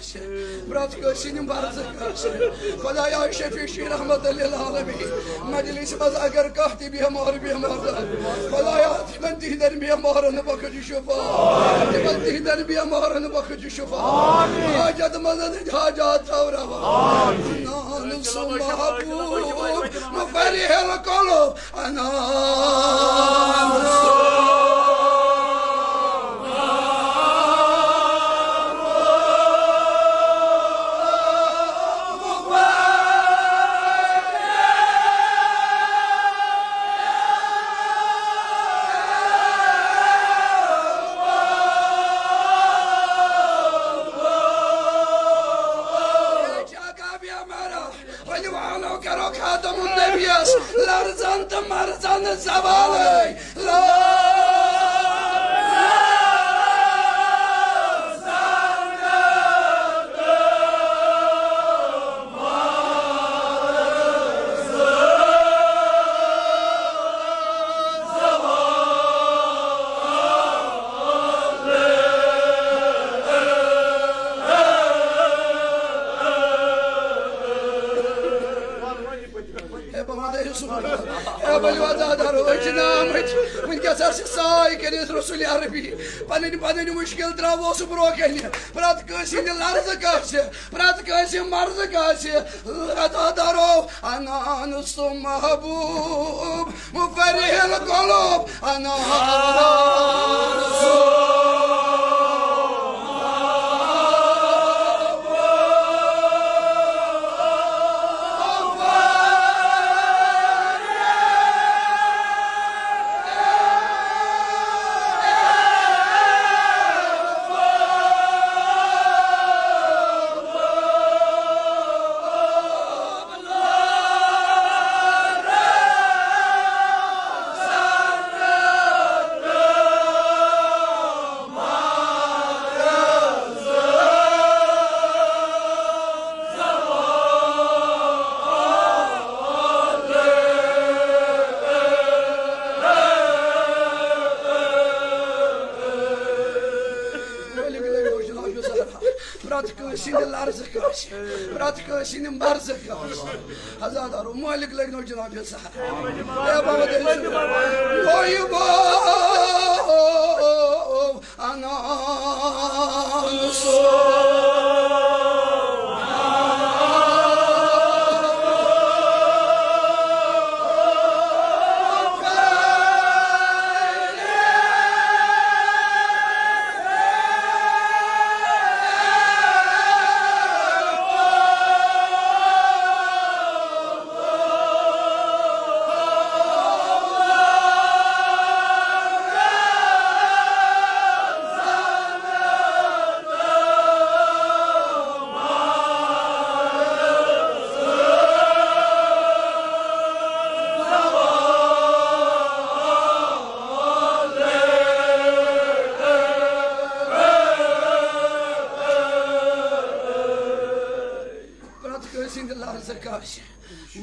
کاشه برات کاشینیم برز کاشه خدایا شفیشی رحمت للعالمین مجلس باز اگر کهتی بیمار دار خدایا من دیدن بیماران بخشی شفا من دیدن بیماران بخشی شفا حاجت مدد حاجات تورا نانس محبوب مفرح القلوب انا مرزان زوالی رسول عربي بدني مشكل تراوس بروكني برات كاسي الارض كاسي برات كاسي مرض كاسي غدارو انا نص محبوب مفرح القلوب انا شنو مرزك هذا دارو مالك لك نو جناب يا سحر يا بابا طيبا انا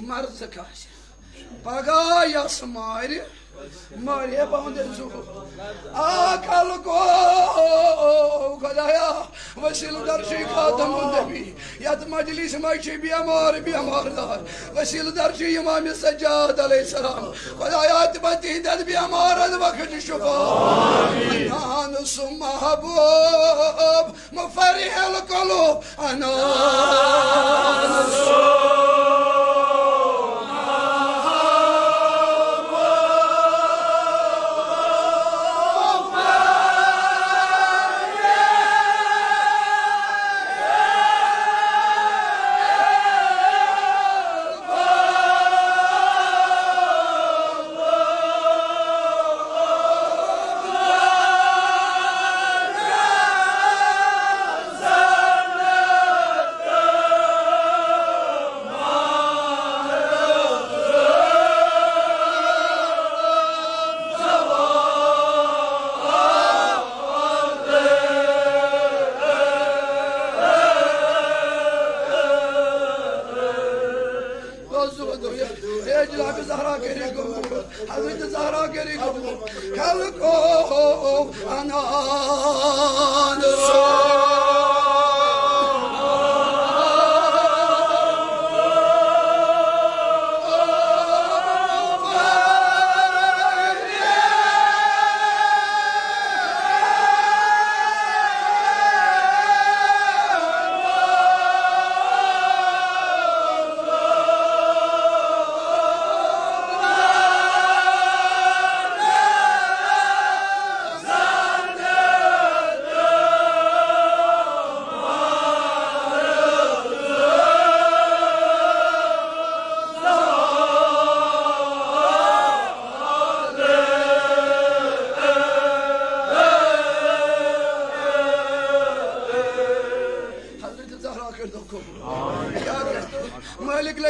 مرزكاش باقا يا سماري ماري باندزو اكلكو خدايا وسيل درشي خاتم النبي يا مجلس ماشي بيمار دار وسيل درشي امام السجاد عليه السلام خدايا تبتي دد بيمار وقت الشفاء انا نص محبوب مفرح القلوب انا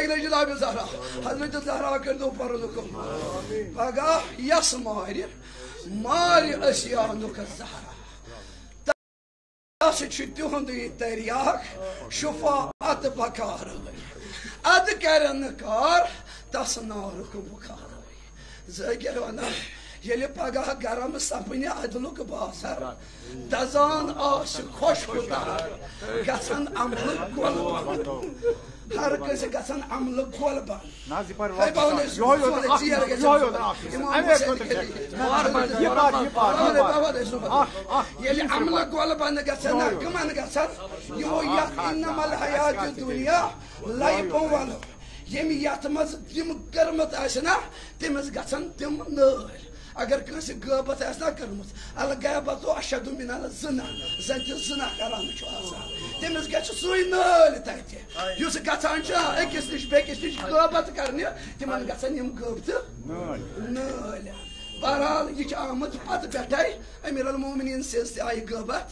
वसीले जनाब ज़हरा हज़रत ज़हरा कर दो परनुकुम पगा यस मारि असियानुक ज़हरा तस तिहुंद तरियाक शुफाअत बकार अद करन कार तस नारुक बुखार ज़ाकिर वनान ये पगह गरम सपन अदलुक बासर दजान आस खुश गसन अमल गोल हर कस गसन अमल गोल ये अमल गोल बन गसन कमन गसन यो इन्नमल हयात दुनिया लाइबो वालो यम यत मज तिम करमत आसना तिमस गसन तिम नल अगर कस गबत आसना करमत अल गबत अशद मिनल जना जन जना करान तमिस गछ सुई नल तते युस गछान छ अकिस निश बेकिस निश गबत करने तिमन गछन यम गबत नल बहरहाल यह आमद पत पे अमीर अल मोमिनीन से आई गबत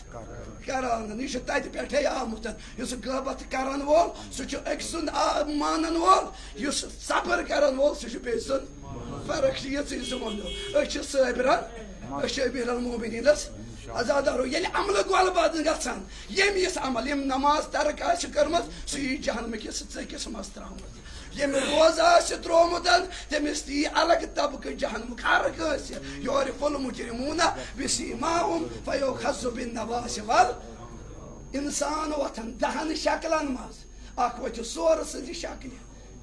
करान यह तत पे आमुत गबत करान वोल सह अक्सुन मानन वोल सबर करान वोल सह बे सुन फर्क वो सबरान अमीर अल मोमिनीनस आजादारो ये अमल गोल बद गसान यमिस अमल यम नमाज तरक कर्म सह जहनम किस चकिस मज त्रुत यम रोजा त्रोमुत तमिस ती अलग तबक जहनम हर कस योरिफुल मुजरिमूना बिसीमाहुम फयुखज़्ज़ु बिन्नवास वल इंसान वथन दहन शक्लन मज अख वत सोर सद शक्ल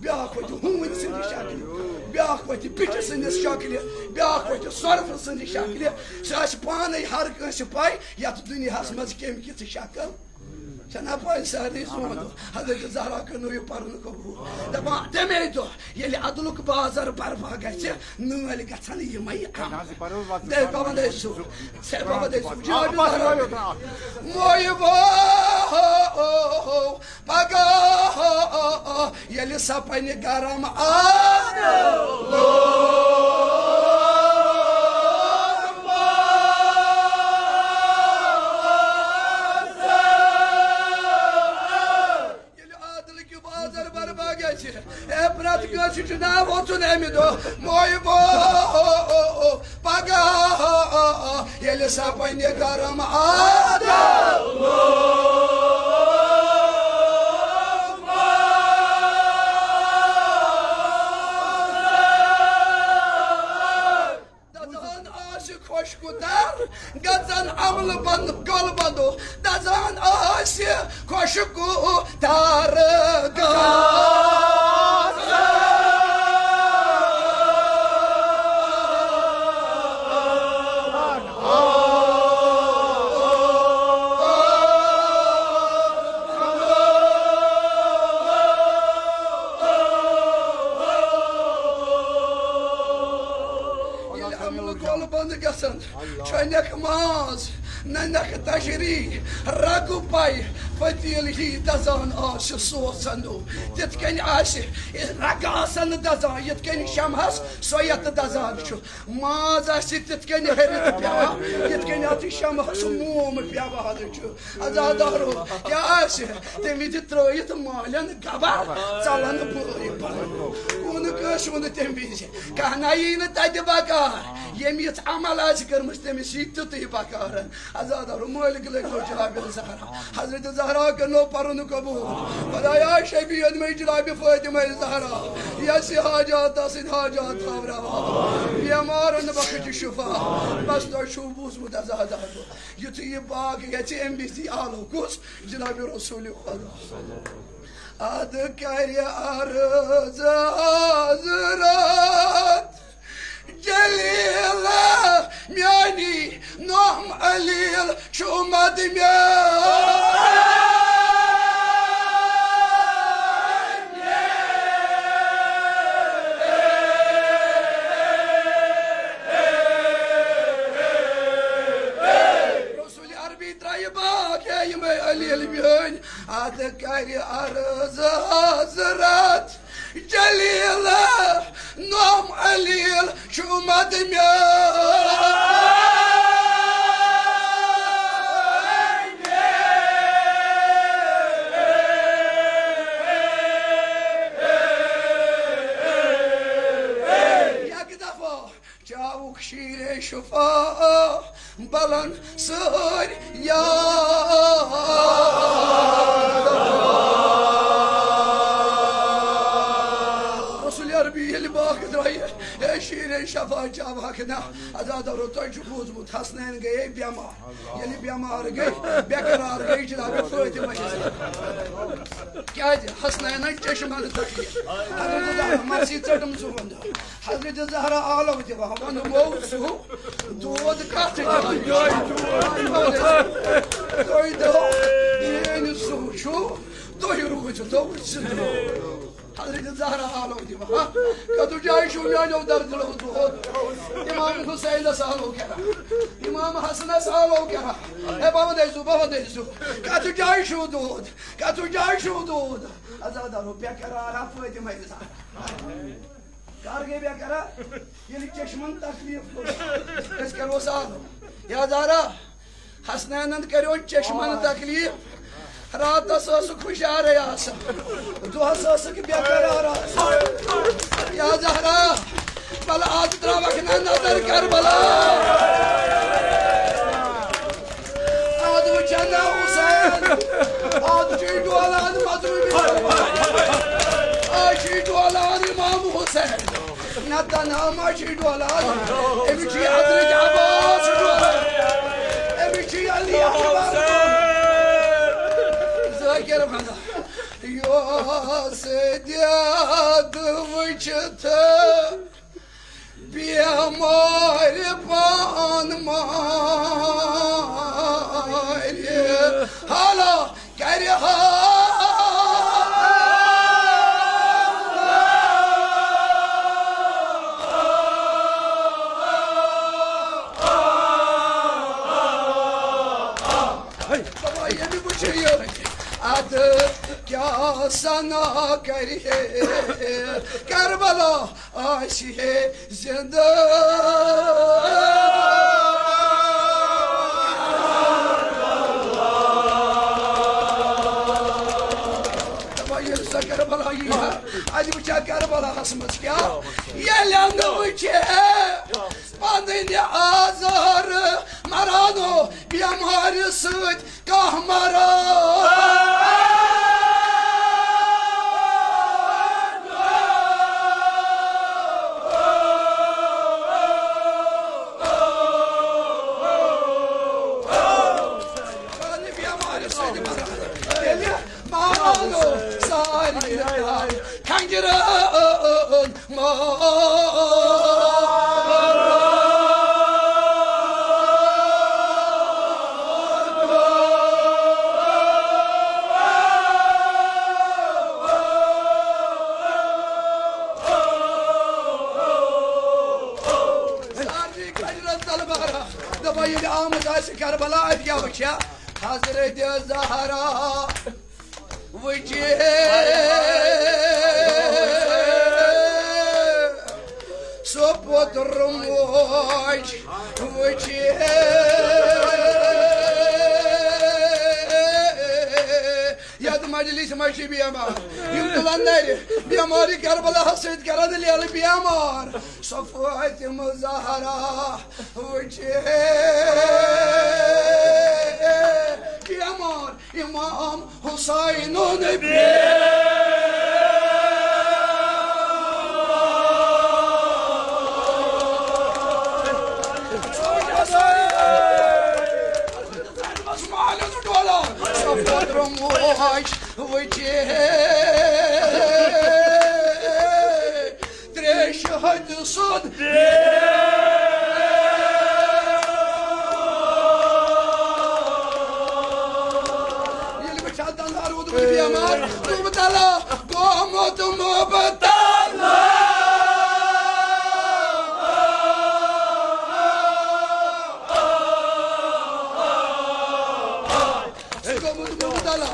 ब्याख वत हुन सद शक्ल ब्याख वत पिट सद शक्ल ब्याख वत सर्फ सद शक्ल सह पाने हर कस पाई यथ दुनियास मज कम कित शक्ल छना पाई सारे सोनो हजरत ज़हरा कनो ये परन कबूल दपा तमे दो ये अदलुक बाजार बर्फा गछ नल गछन यमई दे बाबा दे सु से बाबा दे सु मोय वो पगा ये सपन गरम आ पगा ये सपन गरम खुशकुदार गजन अमल बंद गल बंदो दजान आस खुशकु तार Çanak maz, nanak tajri, ragupay, fatil hi dazan aş soğusandu. Yetken aş, ragasan dazan, yetken şamhas, soyat dazan şu. Maz aşit yetken herit piyava, yetken atı şamhas mum piyava hadı şu. Azadaru, ya aş, temidi troyet malan gaba, çalan bu. Onu köş onu tembizi. Kahnayını tadı bakar. Yemiyet amalaz kırmış demiş tutuyu bakar. Azadaru mualik leklo Cenab-ı Zahra. Hazreti Zahra kano parunu kabul. Fadaya şebiyen mecrabi Fatıma Zahra. Yasi hacat asid hacat kavra. Biyamarın bakıcı şufa. Basta şubuz mu da zadaru. Yutuyu bak geçi embisi alukus. Cenab-ı Resulü Khada. Adı kari arız hazrat. Celila yani nom alil şu madim ya Resulü arbitrayı bak yayım alil biyon adı kari arız hazrat Celila nom alil şu madim ya balan sır ya Resul Yarbi yeli bakıdrayı şiirin şafaat cavakına azad avrotoy çubuz mut hasnen geye biyama yeli biyama argay bekarar gay cilabı fırıtı majisi क्या हसनैन चश्मन तकी हजरत मसी चटम सुगंध हजरत ज़हरा आलम ज वहन मौसु दूध काट तोय दो इन सुशु तोय रुज तो हजरत ज़हरा आलम ज वह कदु जाय शु या जो दर्द लो तो इमाम हुसैन सालो करा इमाम हसन सालो करा ए बाबा देसु कदु जाय शु दूध कदु जाय शु दूध azada rupiya kara rafu edemeyiz. Karge bir kara yeni çeşmen taklif. Esker o sağ. Ya zara hasnenin kariyon çeşmen taklif. Rahat sası kuşare yasa. Dua sası ki bir kara ara. Ya zara bala adıra bakın nazar Karbala. Adı uçanla Hüseyin. Adı çiğdu alan madrubi. Aşidu alan İmam Hüseyin. Nadan ama aşidu alan. Evici Hazret Abbas. Evici Ali Akbar. Zakir bana. Yo sedyad vıçtı. Biyamar panmari. Hala kariha. Adı kya sana kariye Karbala aşihe zinda Tabayırsa Karbala'yı Hadi bıçak Karbala hasımız kya Yelandı bıçak Bandini azarı Marano Biyamarı sıt Kahmara Karbala ya bıça Hazreti Zahra vıcı Sopotrum vıç vıcı Yadı meclis maşı biyamar Yumtulanları biyamari Karbala hasret karadilyalı biyamar Sofetim Zahra vıcı Biyamar İmam Hüseyin'un Sofotrum vıç vıcı Treş hadi son Biyamar, Mubtala, Gomut Mubtala. Gomut Mubtala,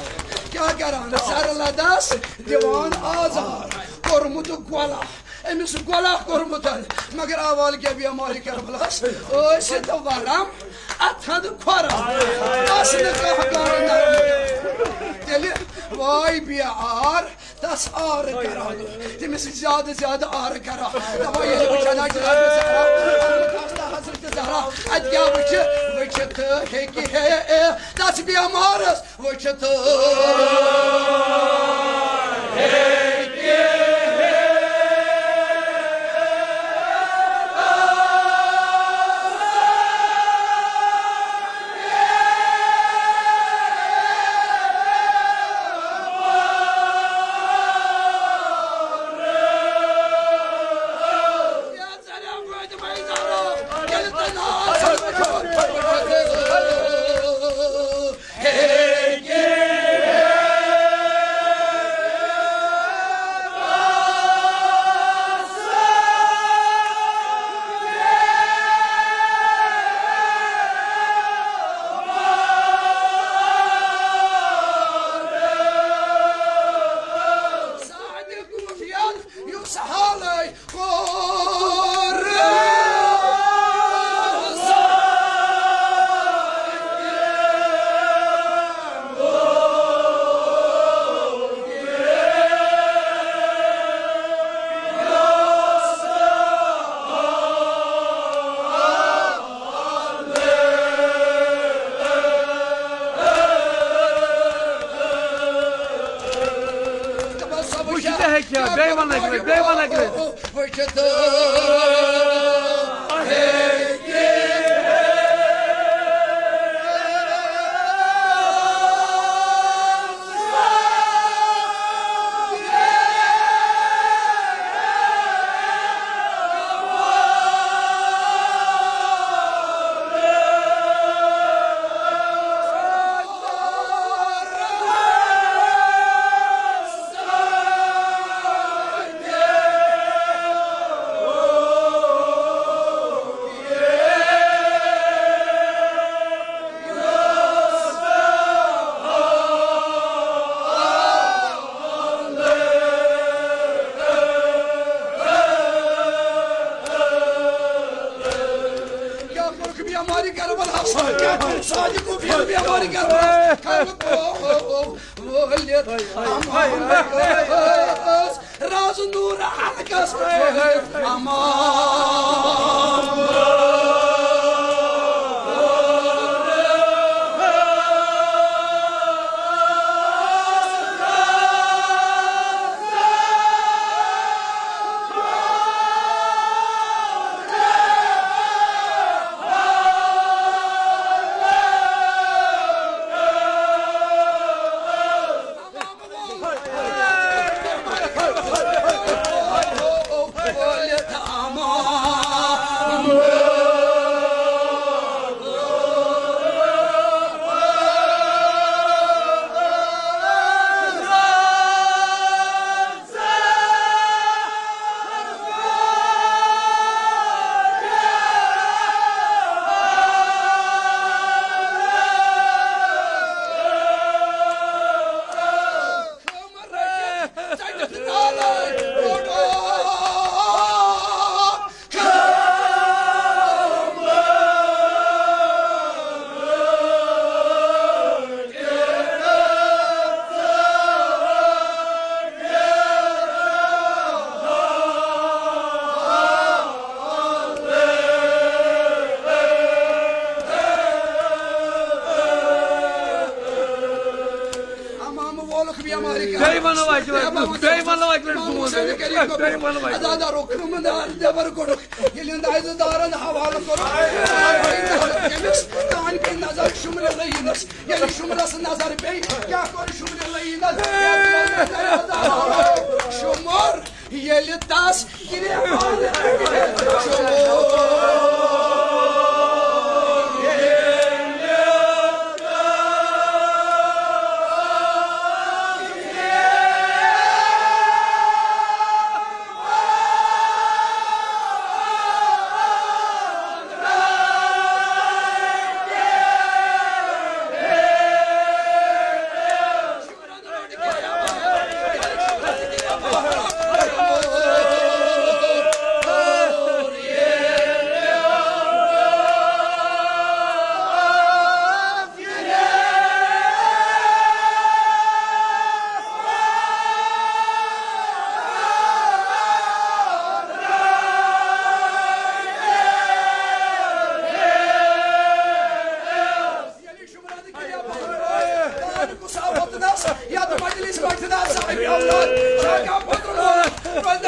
kya karan? Sarladas, divan azar, kormutu gwala. Emis gwala kormutal. Magar aval ke biyamar Karbalas. O se to varam, athad khara. Asne ka hakaran. Deli Vay bir ağır, das ağrı karadı. Demesi ziyade ağrı kara. Ama yeni bir canacılar bir zahra. Taşta hazırdı zahra. Hadi ya bıçı, bıçıtı, heki he, das bir amarız, bıçıtı.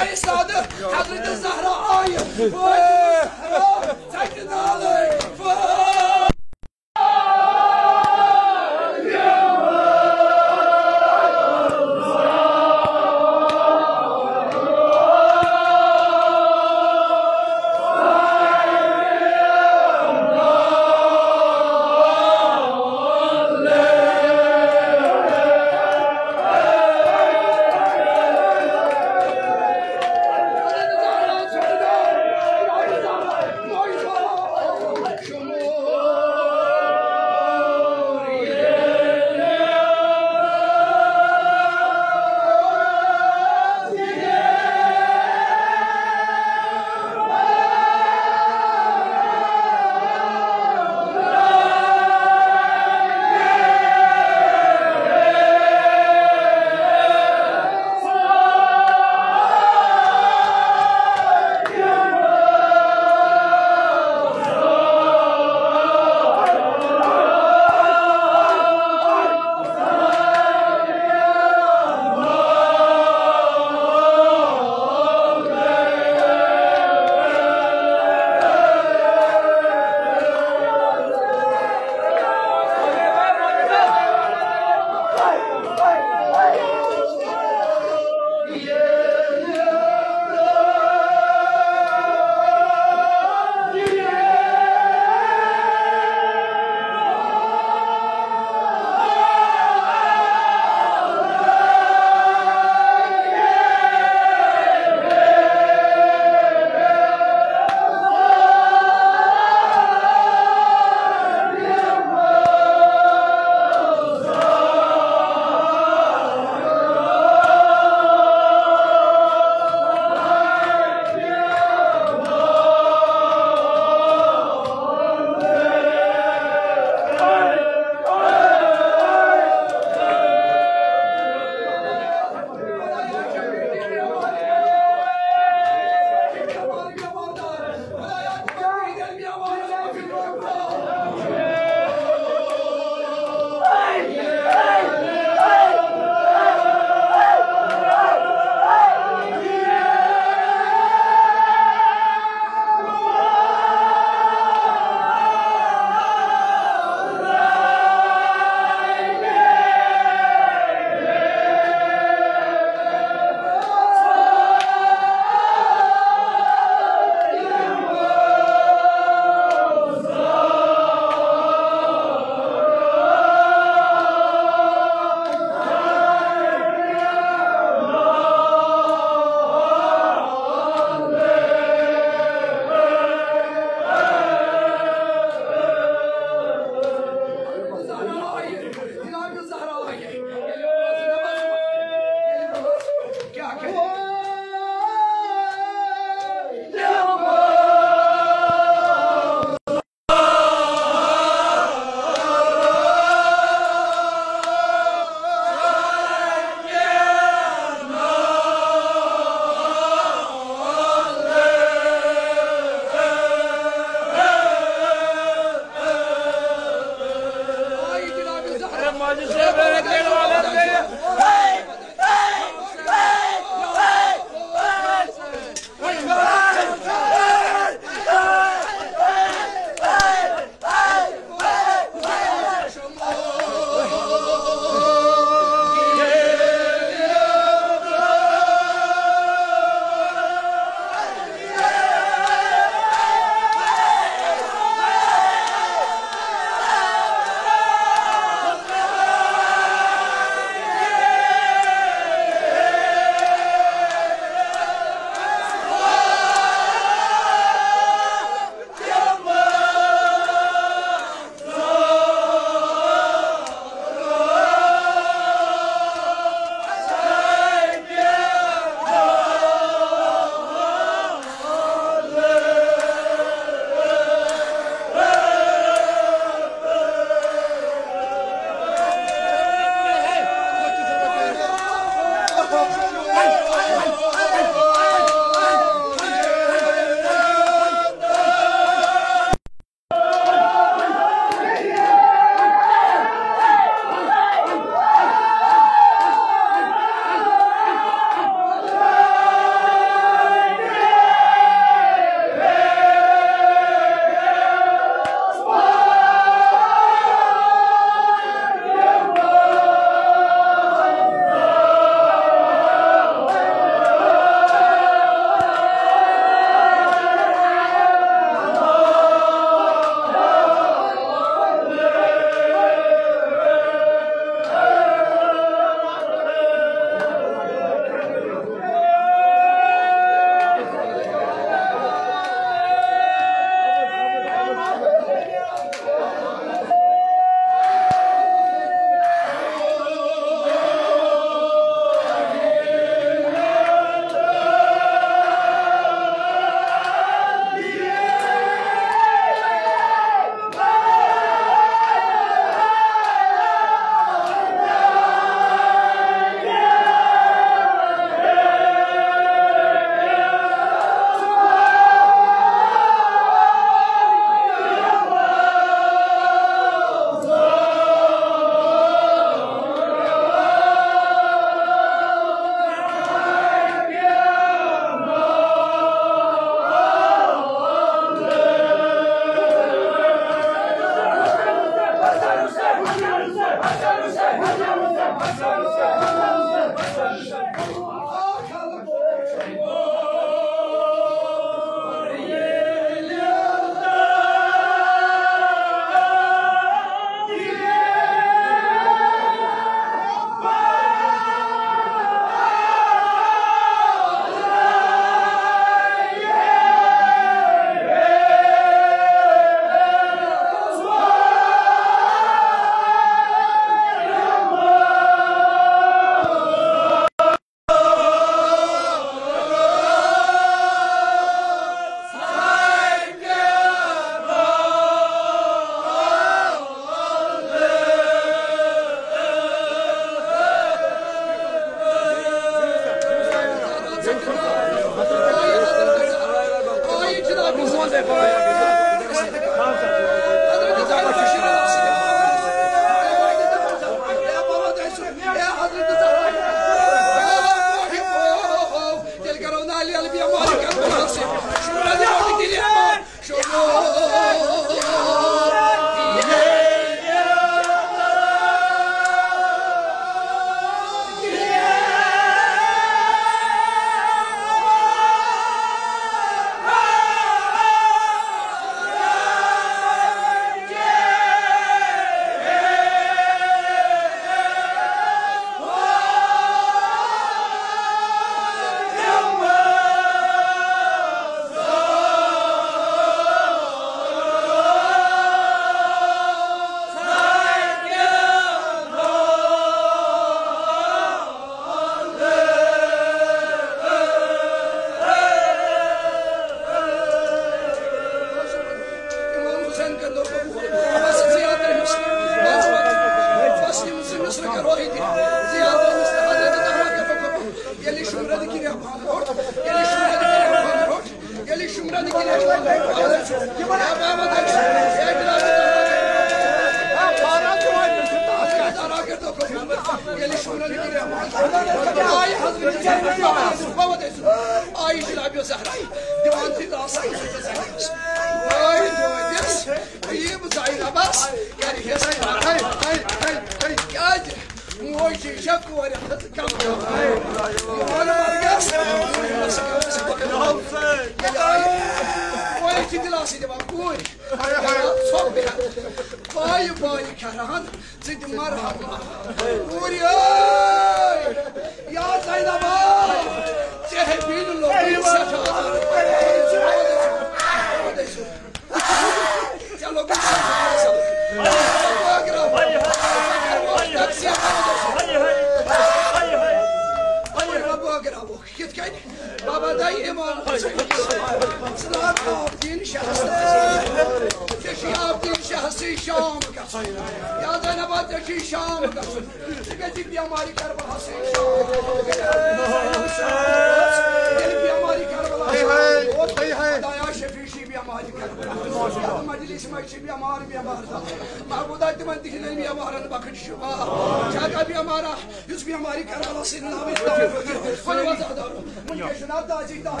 مولاي صادق حضرة الزهراء آية سيدنا علي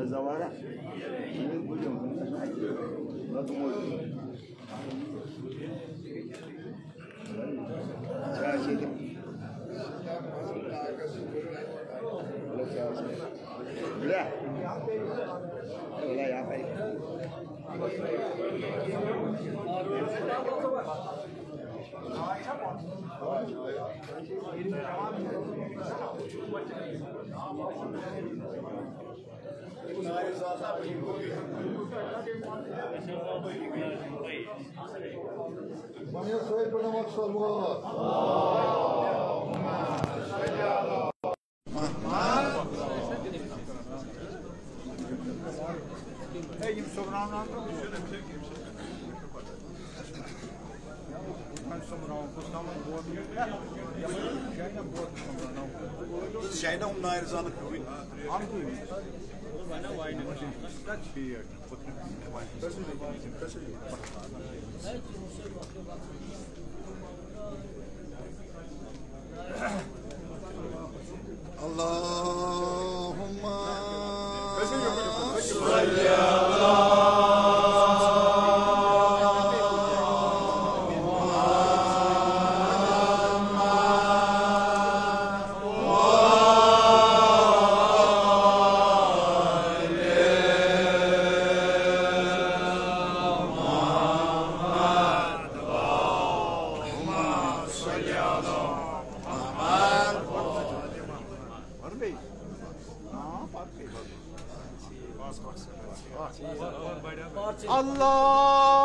Zawara. Jij dan naar de zand groeien. Allahumma salli ala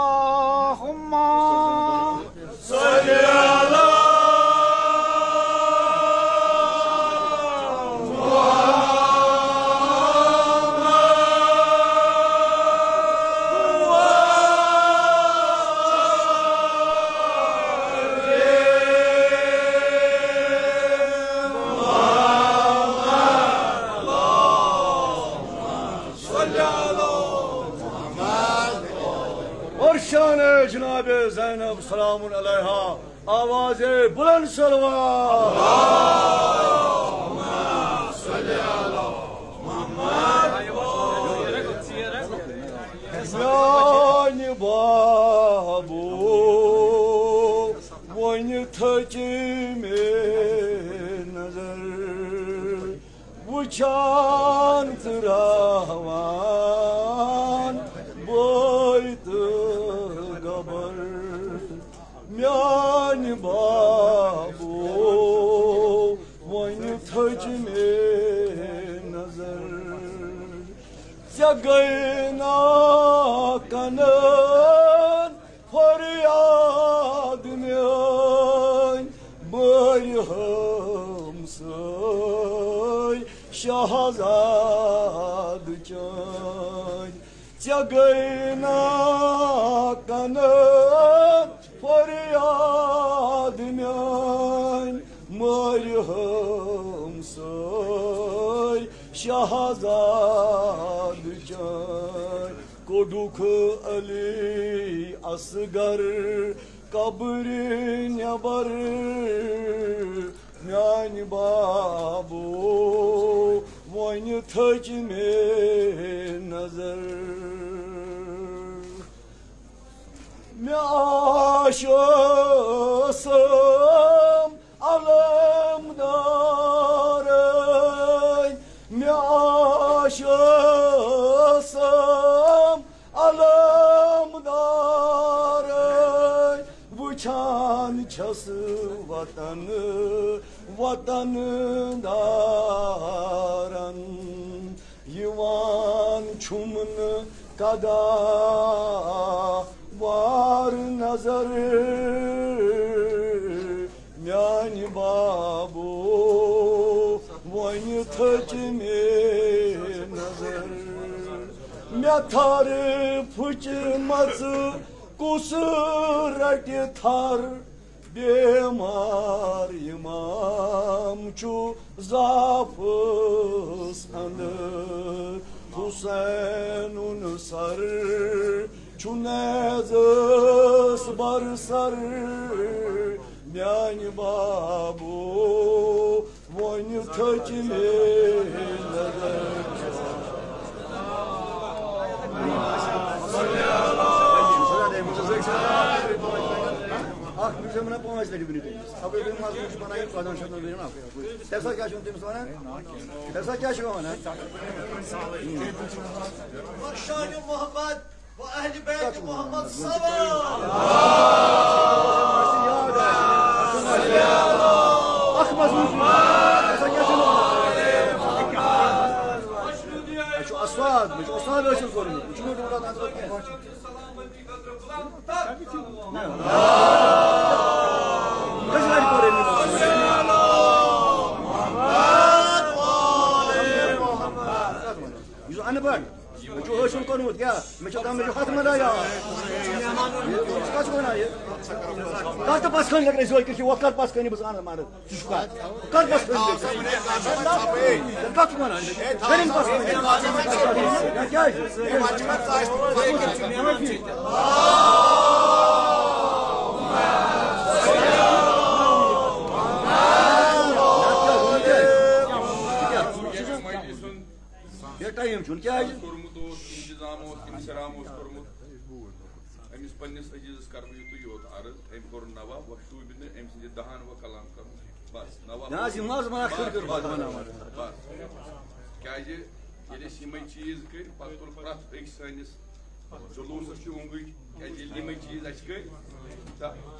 Allahumma salli ala जनाब ज़ैनब सलामुन अलैहा आवाज़े बुलंद सलवात अल्लाहुम्मा सल्ली अला Muhammad Yani babu Vayni tacime nazar Vuçan tıravan Boydu gabar Yani babu Vayni tacime nazar Jagayna kanan feryad mein Bayham say Şahzad çay Jagayna kanan feryad mein Bayham say Şahzad çay Koduk Ali Asgar kabrin yabar Yani babu Vayni tacime nazar Me aşasam alamdaray Me aşasam alamdaray Vuçan çası vatanı daran Yivan çumunu kada var nazarı Yani babu Vayni tacime nazar Me tarif fıçması Kusur tar Bemar imam çu zafız anır Hüseyin'un sar Çu nezis bar sar Yani babu Vayni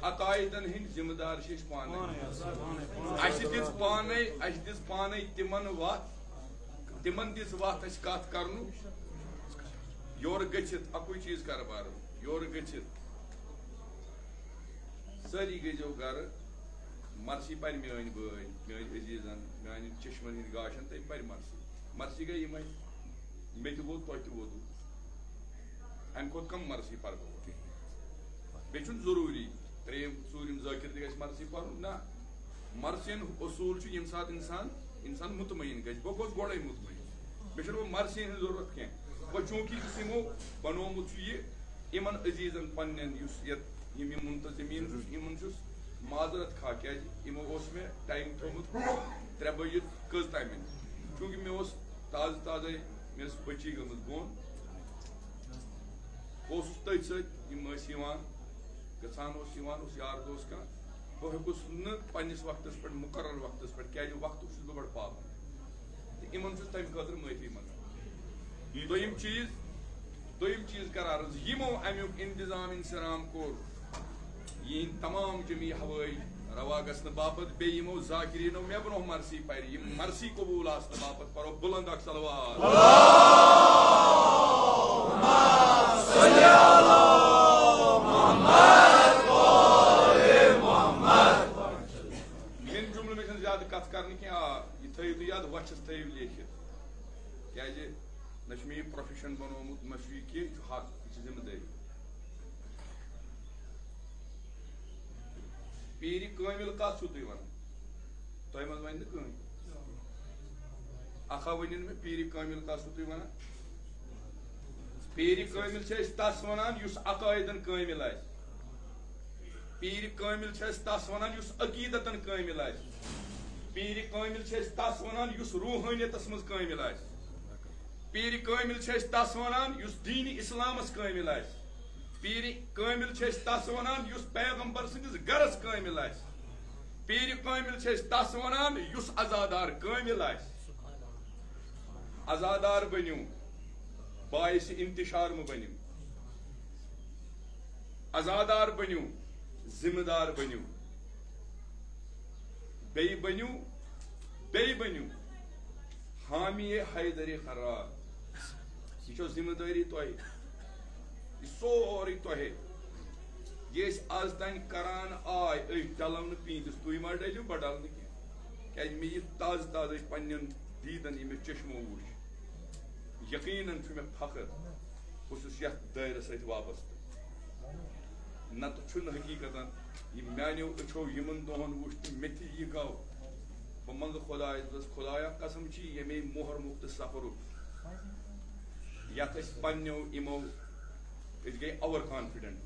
अकायदन Hind जिम्मेदार पाने तिमन वत तिमन this वत कत कर your गचित अकु चीज कारबार your गचित सारी गजो गर मर्सी पर मेन बई मेन अजीजन मान चश्मन हिंद गाशन तम पर मर्सी मर्सी गई मे वो तो वोदू अम खोत कम मर्सी पर बे जरूरी त्रेम सूरम जाकिर तक मर्सी पर ना मर्सियन असूल यम सात इंसान मुतमईन गो गोस गोड़े मुतमईन बे मर्सी हज जरूरत कह वो चूंकि यमो बनोमुत इन अजीजन पन्न मुंतजमीन माजरत खा क्या मे टाइम थोमुत 3 बजे कज टाइम चूंकि मे ताज़े मे बची गमत गोन तथ सगान यार दोस्त कह बह हेकुस नस वक्त पे मुकर्रर वक्त पे क्या वक्त बह बड़ पाबंद इन तम खतर माफी मंगान दोयम चीज करार यमो अमुक इंतजाम इंसराम कोर यह तमाम जमी हवाई रवा गसन बापत बे यमो जाकिरीनो मे ब्रो मर्सी पर मर्सी कबूल आसन बापत परो बुलंद अक सलवात इन जुमल में ज्यादा कत कर थो याद वचस थो लिखित क्या न प्रोफेशन बनोमुत न हक जिम्मेदारी पीर कामिल कत तुम वन तुम वन कहीं अखा वन मे पीर कामिल कत तुम वन पीर कामिल तस वनान अकायदन कामिल आ पीर कामिल तस वनान अकीदतन कामिल आ पीर कामिल तस वनान रूहानियतस मज कामिल आ पीर कामिल तस वनान दीन इस्लामस कामिल आ पीर कामिल तस वनान पैगंबर सदिस गरस कामिल आ पीर कामिल तस वनान अजादार कामिल आ अजादार बनियो बायस इंतशार म बनियो अजादार बनियो जिम्मेदार बनियो बे बनियो हामी हैदर खरार यह जिम्मेदारी तोह सोरी तोह ये आज तान करान आय डलव न पींदिस तुम मा डलो बह डल क्या मे ताज पन्न दीदन मे चश्मो वुच यकीनन मे फखर बहुत दायरस सत वाबस्त नत हकीकतन मानो अछो यमन दोहन वुच मे यह गो बह मंग खुदाया कसम ये मोहर मुक्त सफर ये पन्नो इमो गई ओवर कॉन्फिडेंट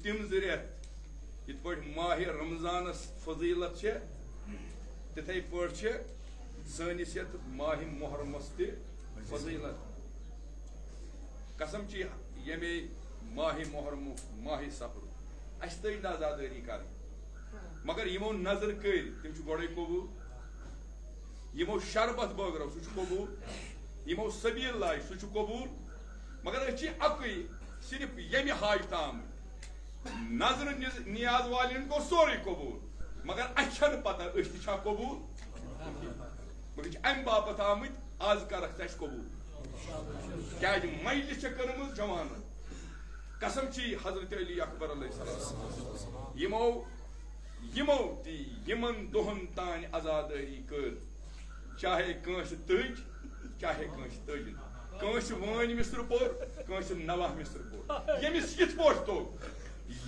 तिम जरियत इत माह रमजानस फजीलत तिथे पे सनिस ये माह मुहर्रमस तजीलत कसम ये माह मुहर्रम माह सफर अस तई आजादारी कर मगर यमो नजर कर तम गोड़े कबूल यमो शरबत बगरो सह कबूल यमो सबील लाय सह कबूल मगर अकई सिर्फ यम हाज ताम नजर नियाज वालन गो सोरे कबूल मगर अच्छन पता छा कबूल मगर अम बापत आमत आज कर कबूल क्या मजलिस कर्म जवान कसम हजरत अली अकबर यमो यमो यमन दोहन तान आजादारी कर चाहे कंस तज चाहे कंस तजन कंस वन मिस्र पोर कंस नवाह मिस्र पोर यमिस यथ पोट तो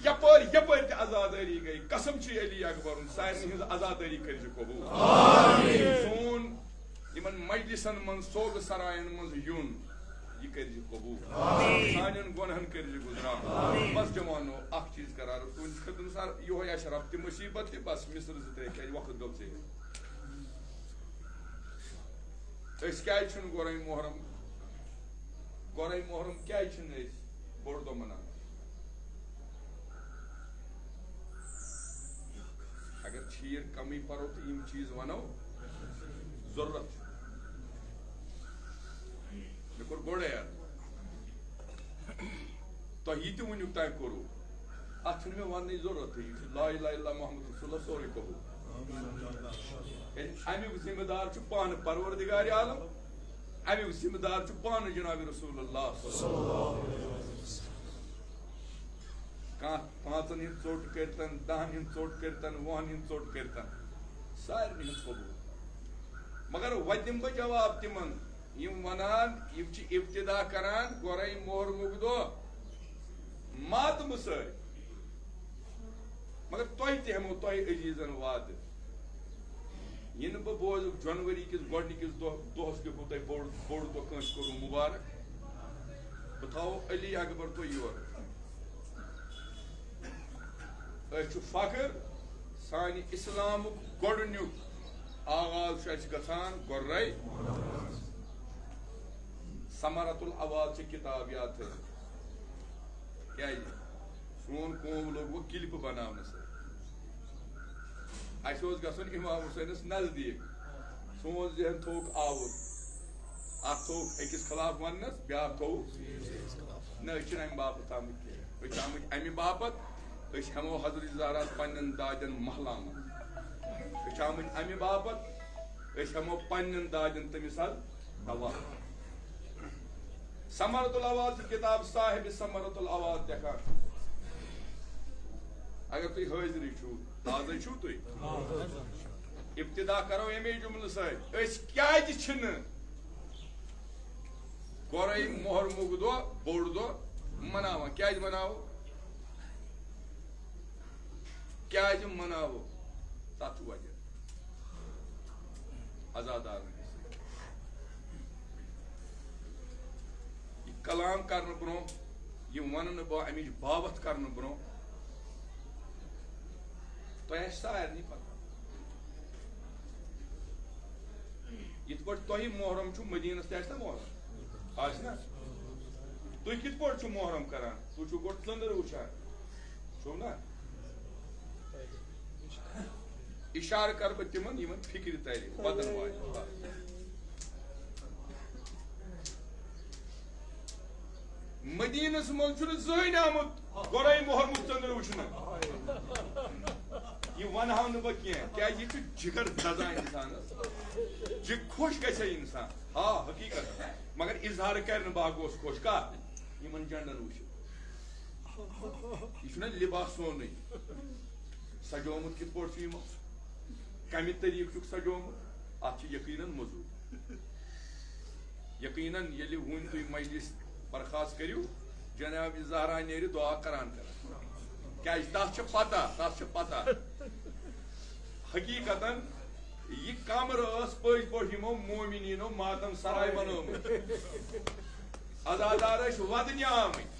यपर यपर आजादारी गई कसम अली अकबर सारे हज आजादारी कर कबूल सोन इन मजलिसन मन सोग सरायन मज यून यह कर कबूल सान गुनहन कर गुजरान बस जवानो अख चीज करार तुम सर यो शराब तह मुसीबत बस मिस्र त्रे वक्त गो क्या गोराई मुहर्रम क्या बोड़ दो मना अगर छीर कमी परो तो यम चीज वनो जरूरत मे कोर गोड़ यार तो यह तुक तय करू अत मे वन जरूरत ला इलाहा इल्लल्लाह मुहम्मद रसूलुल्लाह सोरे कबूल अमुक जिम्मेदार पान परवरदिगार आलम अमुक जिम्मेदार पान जनाब रसूलुल्लाह पांचन हिंद चोट करतन 10 हिंद चोट करतन 1 हिंद चोट करतन सारे हिंद कबूल मगर वदिम बह जवाब तिमन यम वनान यम इब्तिदा करान गोराई मुहर्रमुक दो मातम सर मगर तुह तमो तुह अजीजन वाद यह बह बोज जनवरी किस गोडनिकिस दोहस दिखो तुह बोड़ दह कंस कोर मुबारक बह थो अली अकबर तो योर फख्र सान इस्लाम गोडनुक आगाज गसान गोर्राई समरतुल आवाज किताब याद थे क्या सोन कौम लोग वो क्लिप बनाने से गसन इमाम हुसैनस नजदीक सोन जहन थोक आवर अत थोक अकिस खिलाफ वनस ब्या थो न अम बापत आमत अमि बापत हमो हजरत ज़हरा पन्न दादन महलाम आमत अमि बापत हमो पन्न दादन तमिस हवा समरतुल आवाज किताब साहिब समरतुल आवाज देखा अगर तुम हाजिर छू ताज़ छू तुम इब्तिदा करो अमे जुमल सज गोराई मुहर्रमुक दो बोड़ दो मनावा क्या मनावो क्या मनावो तथ वजह आजादार कलाम कर ब्रो यह वन बह अमिच बावत कर ब्रो तो सारे पता इत पे तुह मुहर्रम मदीनस ना मुहर्रम आज ना तुम कित पे मुहर्रम करान तुम गो चंद्र वुचान छो ना इशार कर बह तिमन फिक्र तरी बदन वाज मदीनस मज जहन आमुत गोराई मुहर्रमुक चंद्र वुचन यह वन बह क्या जिगर दजा इंसान जी खुश गए इंसान हाँ हकीकत मगर इजहार कर बाग खुश कत इन झंडन वुच यह लिबास सोन सजोमुत कित पे कम तरीक सजोमुत अत यकीनन मौजूद यकीनन ये वन तुम मजलिस बर्खास्त करू जनाब ज़हरा नेर दुआ करान क्या तथ पता हकीकतन यह कमर पज पे मोमिनीनो मातम सराय बनोमुत अजादार वदन आमत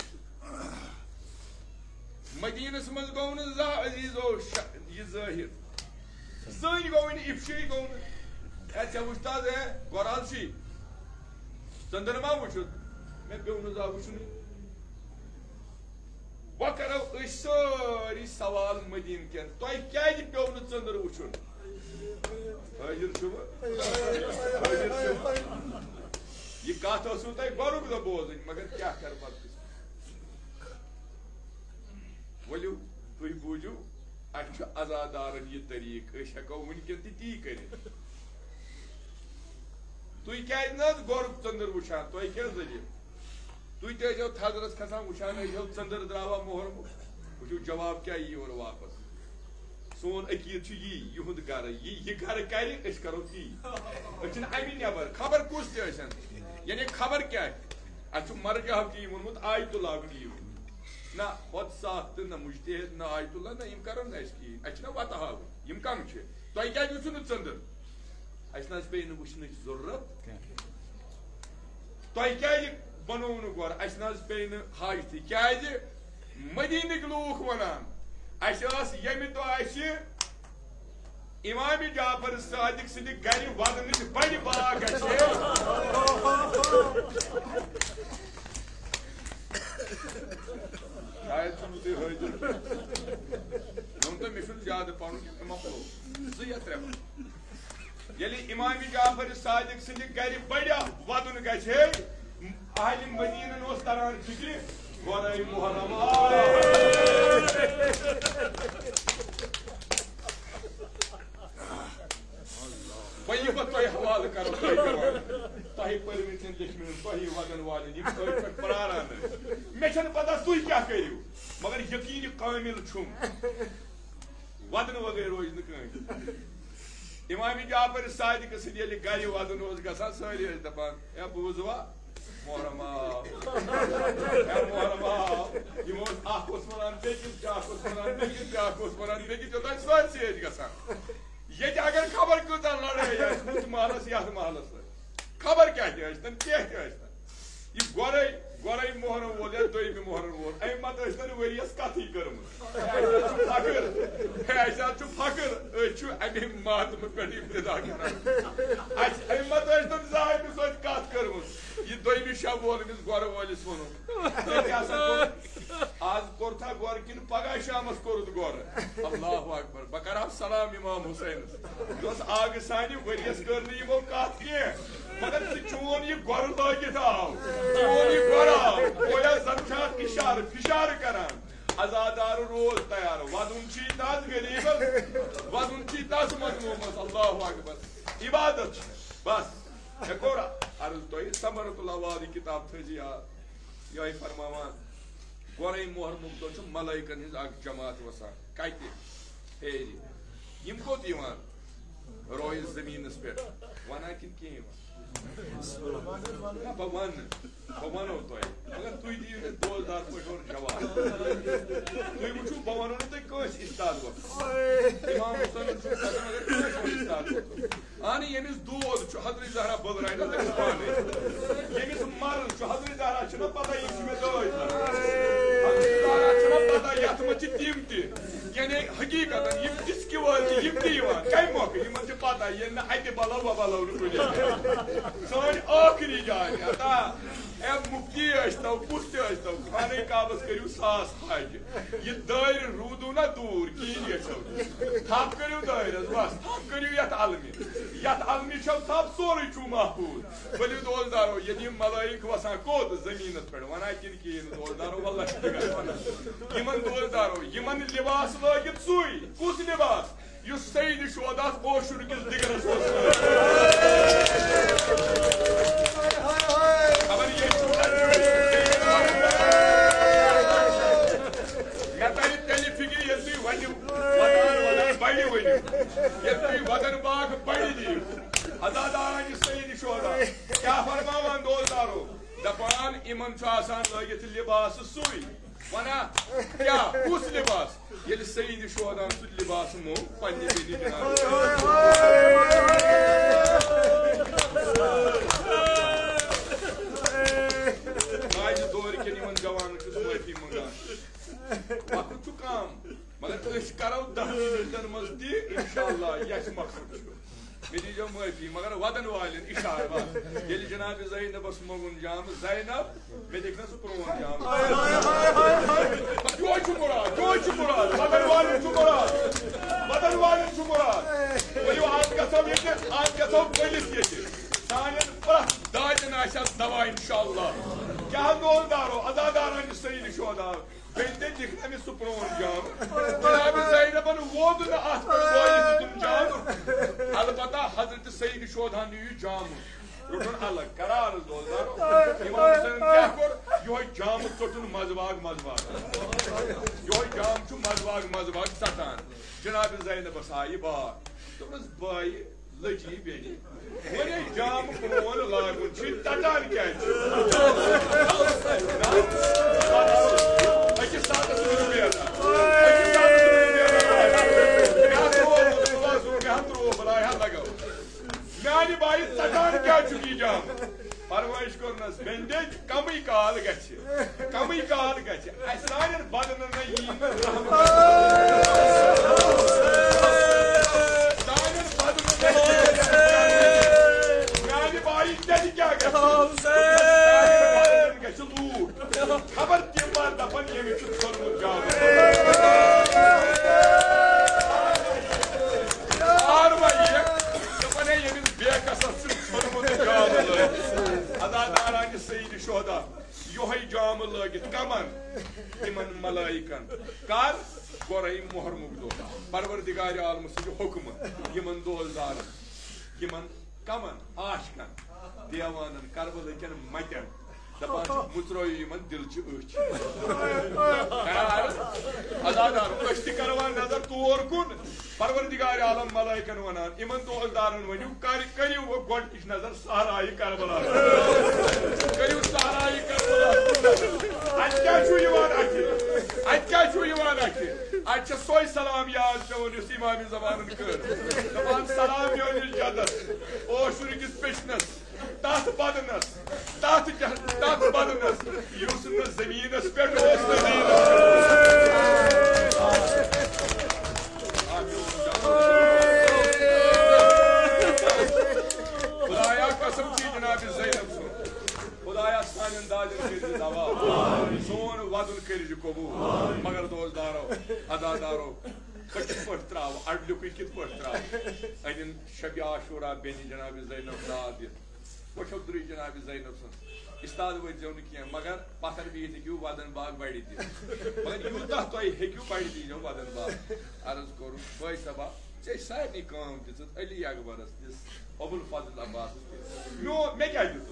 मदीनस मज गो अजीजो यह ज़ाहिर Sani go in ifshi go. Etse vuştaz goralşi. Sandırma vuşut. Ben beğunu da vuşunu. Bakara ışori saval mıdin ken. Toy kâdi beğunu sandır vuşun. Hayır çuva. Hayır çuva. ये कथ तुम गोरु तो बोजन मगर क्या कर पत्स वलू तुम बूझू अच्छ अजादारन यह तरीक हेको वनकन ती कर तुम क्या गोरु चंदर वुचान तुम क्या दलील तुम तजो थजरस खसान वुचान चंदर द्रावा मोहर वो जवाब क्या यी और वापस सोन अकीद युद गर यह गर करो ती अमी नबर खबर कुछ तन यानी खबर क्या है अच्छ मरजहब की वोनमुत आयतुल्ला ना खुद साख तो ना मुजतहिद ना आयतुल्ला ना यम कर ना वत हाव यम कम तुम क्या वो चंदर अस पे वुचन जरूरत तुम क्या बनो गोर अस पे हाजत क्या मदीनक लूख वनान यमि दह इमाम जाफर सादिक सद गर वदन बड़ बाग शायद हाजिर तो मे ज्यादा पन मकलो ये इमाम जाफर सादिक सद गर बड़ वदन गहल मदीन तरान फिक्र गोरे मुहर्रम वही तुम हवाले करो तुम पर्मिट लिखम तुम वदन वाले परारान मे पता तुम क्या करू मगर यकीन कामिल छुम वदन वगैरह रोज कहीं इमाम जाफर सादिक सद गर वदन ग सारी दपान ए बूजवा मोहरमा मोहरमा वन बेकिस वन बेकिस सारी गसान ये अगर खबर कूत लड़ाई महलस ये महलस खबर क्या यह गोरे गोरे मोहरम वोल या दोम मोहरम वोल अमे मत वरियस कथ कर्म फकर फकर अमे मातम पे इब्तदा कर अमे मत जाहिर कथ कर्म यह दोम शब वोल अमिस गोर वोलिस वो आज कोर था गोर कि पगह शामस कोरुत गोर अल्लाहु अकबर बह कर सलाम इमाम हुसैन आग सानि वरियस कर यमो कथ कह मगर चोन यह गोर लगित आव चोन यह गोर आव गोया जमशाद इशार फिशार करान अजादार रोज तैयार वदुन तस गरीबस वदुन तस मजमूमस अल्लाहु अकबर इबादत बस मे कोर अर्ज तुम समरतुल्लाह वाली किताब थी ये फरमान गोरे मोहर मुख्त मलाइकन हिज जमात वसान कत हेर यम कोत रोज जमीनस पे वना कि बह वनो तुम मगर तुम दियो मे दोजदार पे जवाब तुम वो बह वनो तुस इस्ताद वो इमाम हुसैन इस्ताद आन यमिस दोद हजरत जहरा बलराइन पाने यमिस मर्द हजरत जहरा पता यह मे दोज पता यथ मज तम यानी हकीकत इसकी यम कम मौके इन पता ये अत बलो बलो सन आखिरी जान अता ए मुफ्ती तो कुछ तो खाने काबस करू सास हज यह दायर रूदू ना दूर कहीं थप करू दायर बस थप करू यथ अलमी थप सोरे छू महफूज बलू दोजदारो यदि मलाइक वसान कोत जमीन पे वना कि दोजदारो वल्लाह वन दोजदारो इन लिबास लगित सुई कुछ लिबास यु सईद शोदास ओशुर किस दिगरस खबर ये तेल फिक्र ये वन बड़ वन ये वदन बाग बड़ दियो अदादार सईद शोदा क्या फरमान दोजदारो दपान इमन लगित लिबास सुई वना क्या कुछ लिबास ये सईद शोदान सह लिबास मो पन्ने आज दौर के जवान माफी मंगान वक्त कम मगर करो 10 मिनटन मज इंशाअल्लाह यह मकसद मे दीजो माफी मगर वदन वाले इशार ये जनाब ज़ैनबस मोगुन जाम ज़ैनब मे देख सह प्रोन जाम जो मुराद वदन वाले मुराद वो आज गो बलिस ये सान दाजन दवा इंशाअल्लाह क्या दोलदारो अजादारान सईद शोदा बेंदे दिखने में सुप्रोन जाम जनाब ज़ैनबन वोद न आत पर तुम जाम अलबत्ता हजरत सईद शोधा ने जाम रुटन अलग करार दोलदारो इमाम हुसैन क्या कर यो जाम चोटन मजबाग यो जाम छु मजबाग सतान जनाब ज़ैनब साई बा तुमस भाई लजी बेनी वने जाम प्रोन लागुन छि तटान क्या मानी बाई तटान क्या चुकी जाम परवाइश करनस बेंदे कमी काल गछि सारे बदन न यीन मानी बाई तेज क्या गछि लूट खबर तिम बार दपन ये विच सोलमु जाम अदादारान सईद शोदा योहै जाम लगित कमन इमन मलाइकन कर गोरई मोहर मुगदो परवरदिगार आलम सु हुक्म यमन दोलदार यमन कमन आशकन देवानन करबल कन मटन दपान मुत्रो यमन दिल च अच अदादार अश्ति करवा नजर तोर कुन परवरदिगार आलम मलाइकन वनान इमन दोलदारन वनियो करियो गोटिश नजर सहराई करबला करियो सहराई करबला अच्छा छु यवान अच्छा सोय सलाम याद पेवन इमाम जबानन कर दपान सलाम योन जदत ओ शुरकिस पेशनस तात बदनस यूसुफ जमीनस पे खुदाया कसम की जनाब ज़ैनब सुन खुदाया सानन दाजन कर दवा सोन वदन कर कबूल मगर दोस्तदारो अदादारो कित पट त्राव अडलुक कित पट त्राव अन शब आशूरा बेनी जनाब ज़ैनब दाद वशो द्री जनाब ज़ैनब सुन इस्ताद वो क्या मगर पथर भी हेक्यू वदन बाग बड़ी दी मगर यूता तो हेक्यू बड़ी दी जो वदन बाग अर्ज करू भाई सबा चे सारे काम दिस अली अकबरस दिस अबुल फजल अब्बास नो मे क्या दिस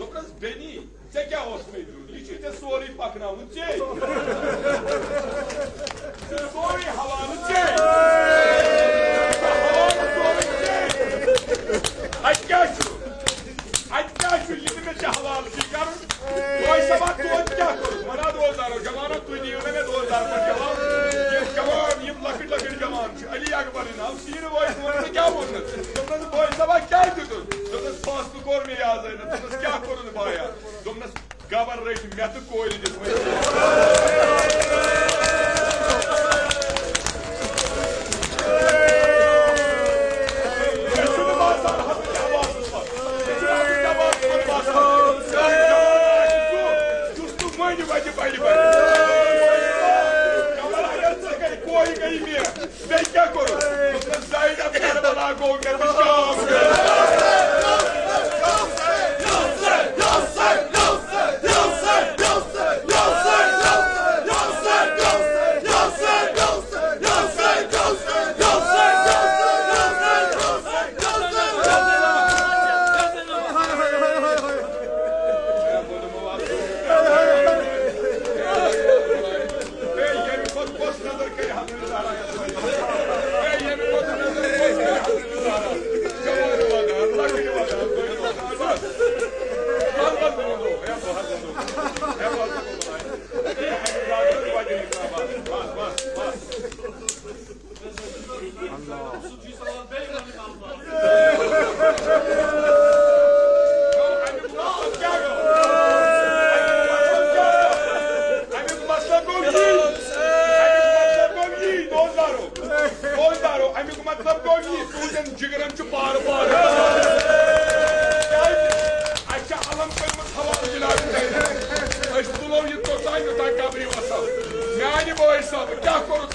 दोकस बेनी चे क्या होस में दू ये चीज सोरी पकनाउन चे सोरी हवाल चे अच्छा ये में हवाल की कर कोई सब तो क्या करो मना 2000 जमाना तू दियो में 2000 पर जवाब ये जवान ये लकड़ जवान अली अकबर नाम सीन वॉइस में क्या बोलना तुमने कोई सब क्या दो तुमने पास तो कोर में याद है तुमने क्या करो भाया तुमने गबर रेट मैं तो कोई नहीं जिसमें कोई गई में क्या करो ज़ैनब करबला को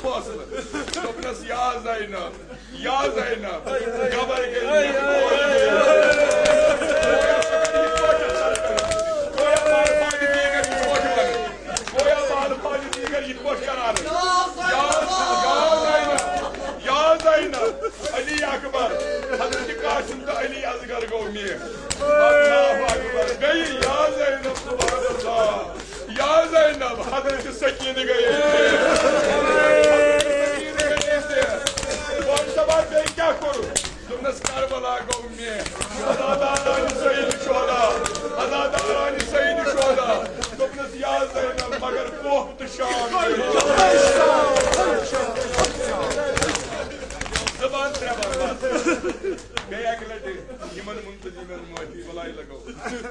hostel. Doppel's ja Zainab. Ja Zainab. Gabar gel. Ali Akbar, Hazreti Kasim da Ali Azgar Gavmiye. Allahu Akbar. Gayi ya Zainab subhanallah. Ya Zainab, Hazreti Sakine gayi. Bu sabah ben kya kuru? Tumnes Karbala Gavmiye. Azadarani Sayyid Shuhada. Azadarani Sayyid Shuhada. Tumnes ya Zainab magar koht şan. Zaman trabalhar. Ganha aquele de iman muntaziman moati balai lagao.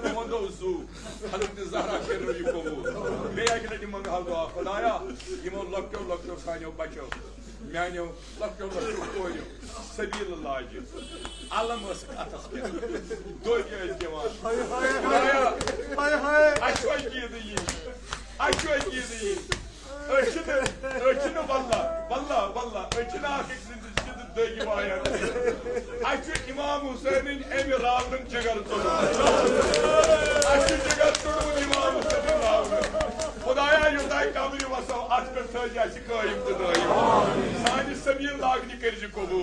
Comando uzu. Hazrat Zahra ke roji kovu. Ganha aquele de man haldo Khudaya. Imam lakto sanyo bacho. Mianyo lakto koyo. Sabilullah ji. Alam was atas ke. Doya jawan. Hay. Aşoy giydi. Ölçünü valla. Ölçünü hakiksiniz. Dögü bayan. Aşçı İmam Hüseyin'in emir aldın çıkarı sonu. Aşçı çıkarı sonu İmam Hüseyin'in aldın. Khudaya yurday kabri vasav atkar söyleyeci kayım dıdayım. Sani samir lagni kerici kobu.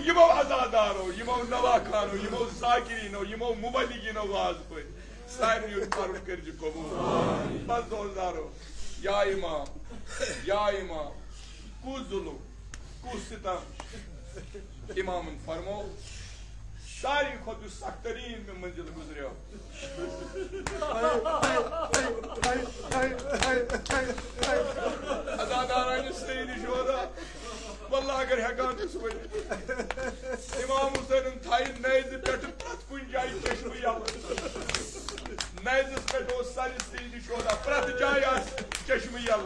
Yimo azadaro, yimo navakano, yimo zakirino, yimo mubaligino vazpı. Sani yurtmarun kerici kobu. Baz doldaro. Ya imam. Kuzulum. Kusitam imamın farmo सारी खुद सख्तरीन में मंजिल गुजरे हो अदादारानी सईद शोदा वल्लाह अगर हेकान सुबह इमाम Hussain Thai नैज़ पेट प्रत कुन जाय चश्म यल नैज़ पेट ओ सारी सईद शोदा प्रत जाय चश्म यल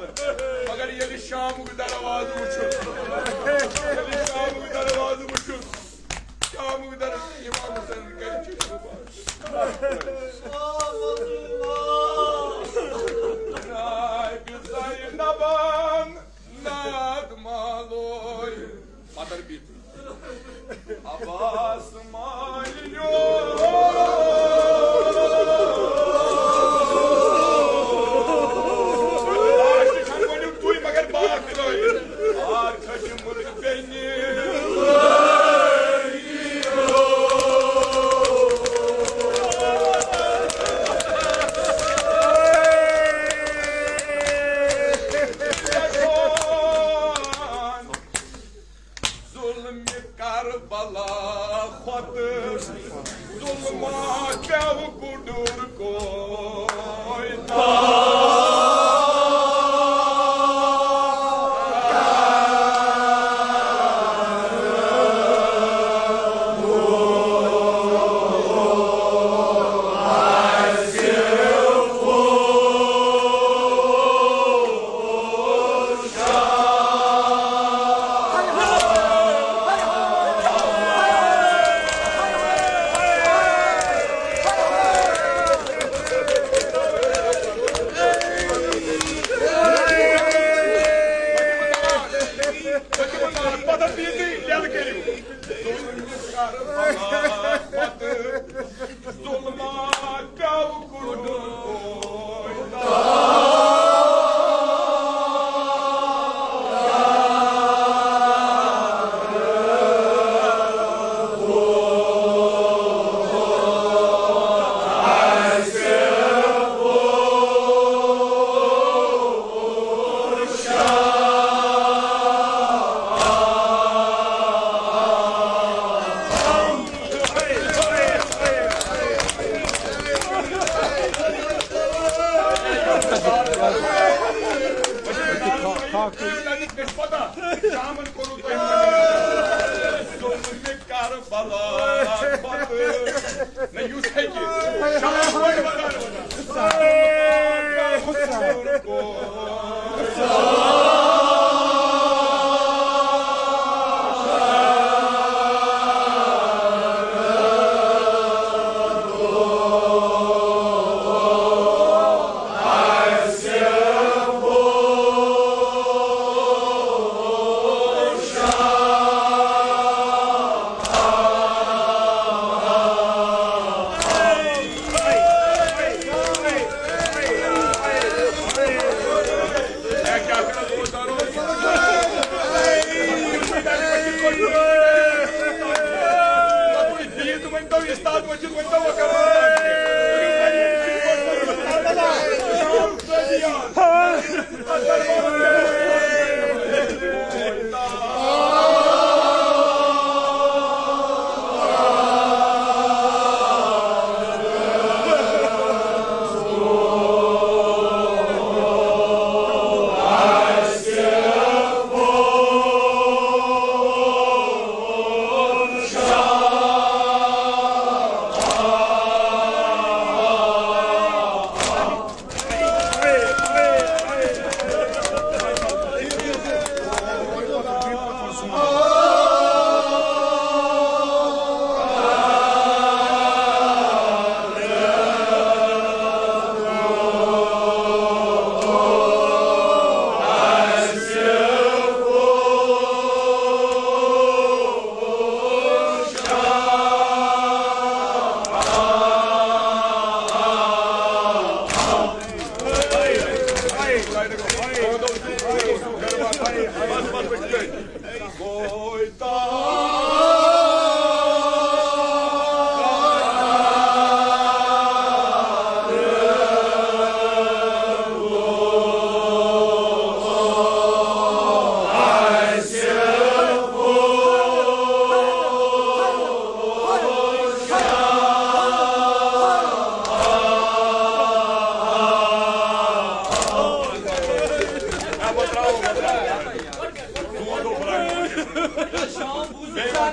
मगर ये शाम की दरवाज उठो शाम की दरवाज इमाम हुसैन कर चश्म Zaynab'ın nagmaloy Kadar bitti Abbas malyo Ağaçlı kanmanım duy magar bakınoy Arkacım benim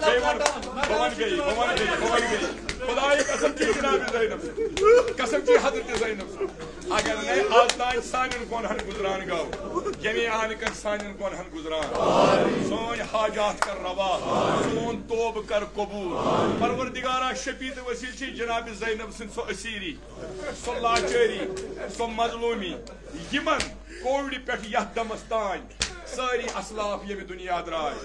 भवन गई खुदाई कसम की जनाब ज़ैनब कसम की हज़रत ज़ैनब अगर ने आज तान सानन गोनहन गुजरान गो यमी आन कर सानन गोनहन गुजरान सोन हाजात कर रवा सोन तौब कर कबूल परवरदिगारा शफीत वसील छी जनाब ज़ैनब सिन सो असीरी सो लाचारी सो मजलूमी यमन कोविड पे दमस तान सारी असलाफ ये दुनिया द्राय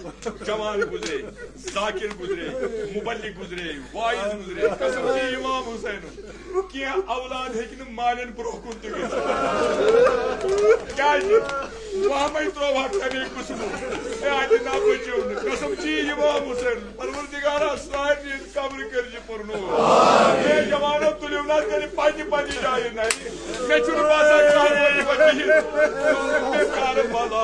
जवान गुजरे जाकिर गुजरे मुबल्लिग गुजरे वाइज गुजरे कसम से इमाम हुसैन क्या औलाद है कि मालन ब्रोकुन तो क्या वहां तो वाकई कुसमु ए आज ना बचो कसम से इमाम हुसैन परवरदिगारा सारी कब्र कर जी परनो ये जवानो तुलियो ना करे पानी जाए नहीं मैं चुन पासा कार बाला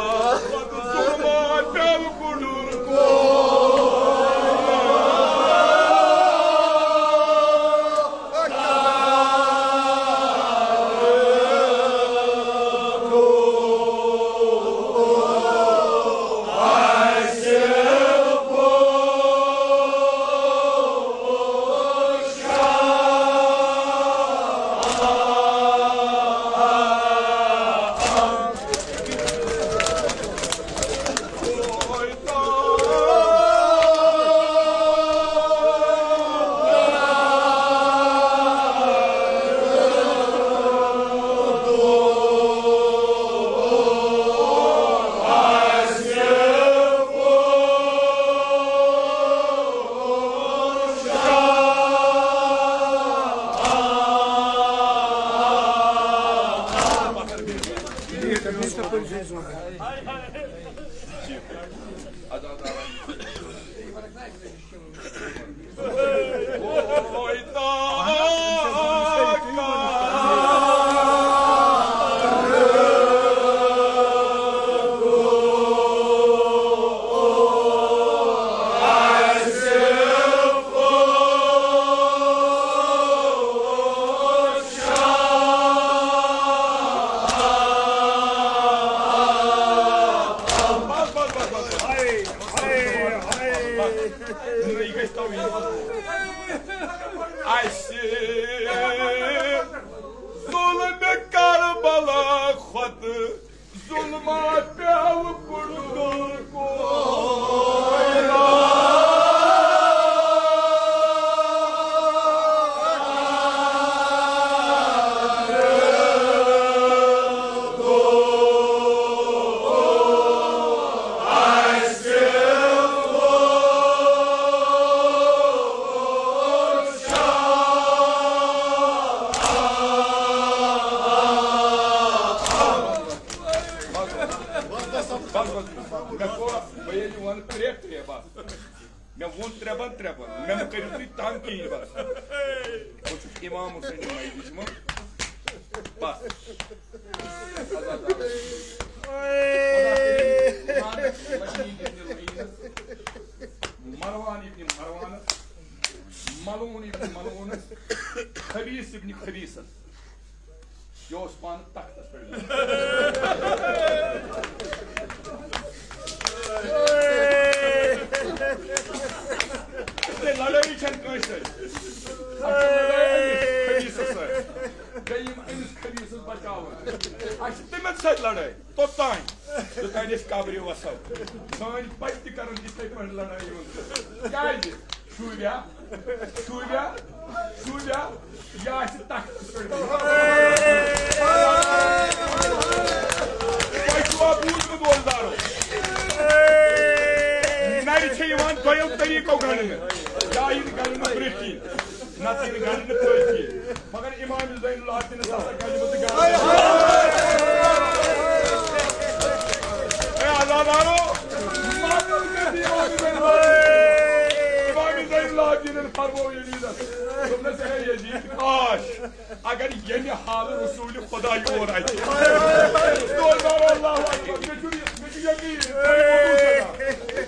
अगर ये हाल रसूल खुदा योर आए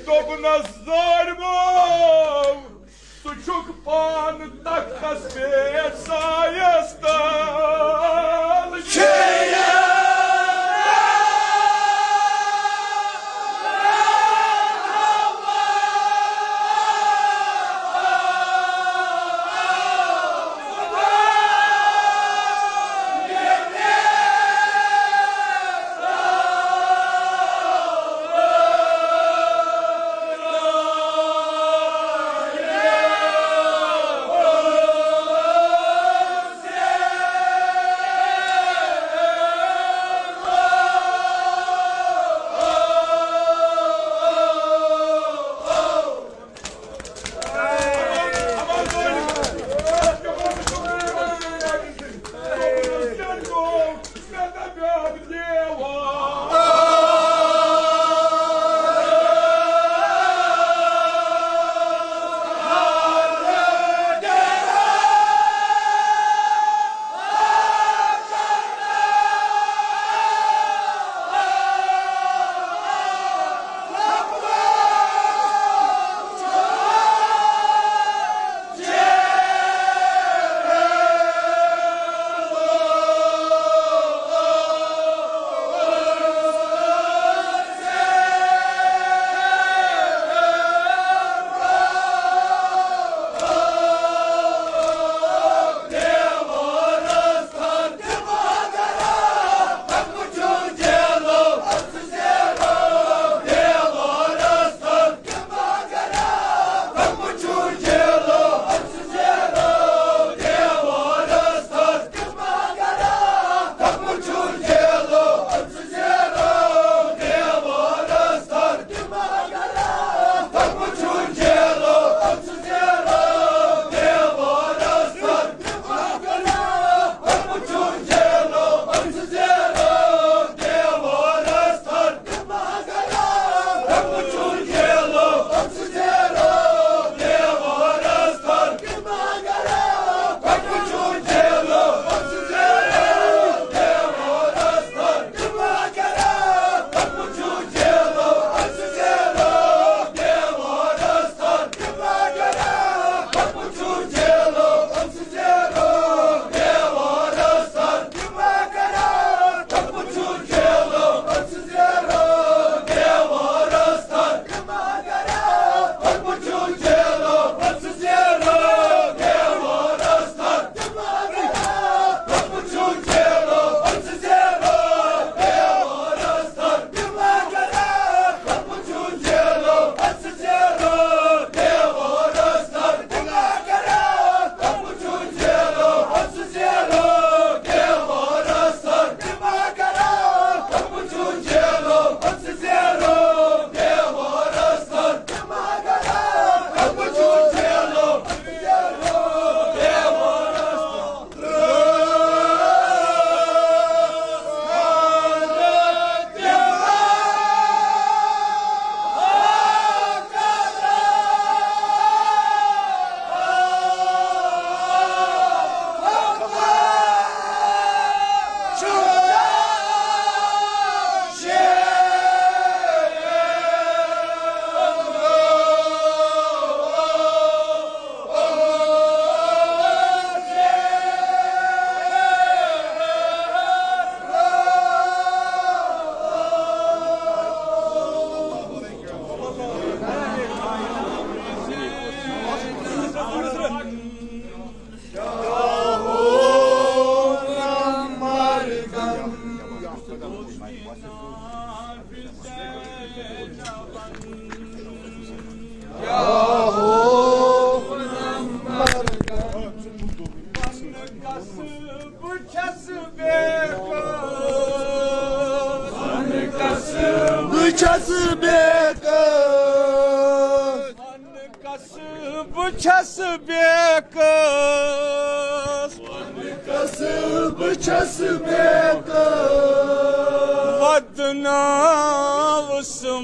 तो नजरमो तुझुक पान तखस पे सायस्तान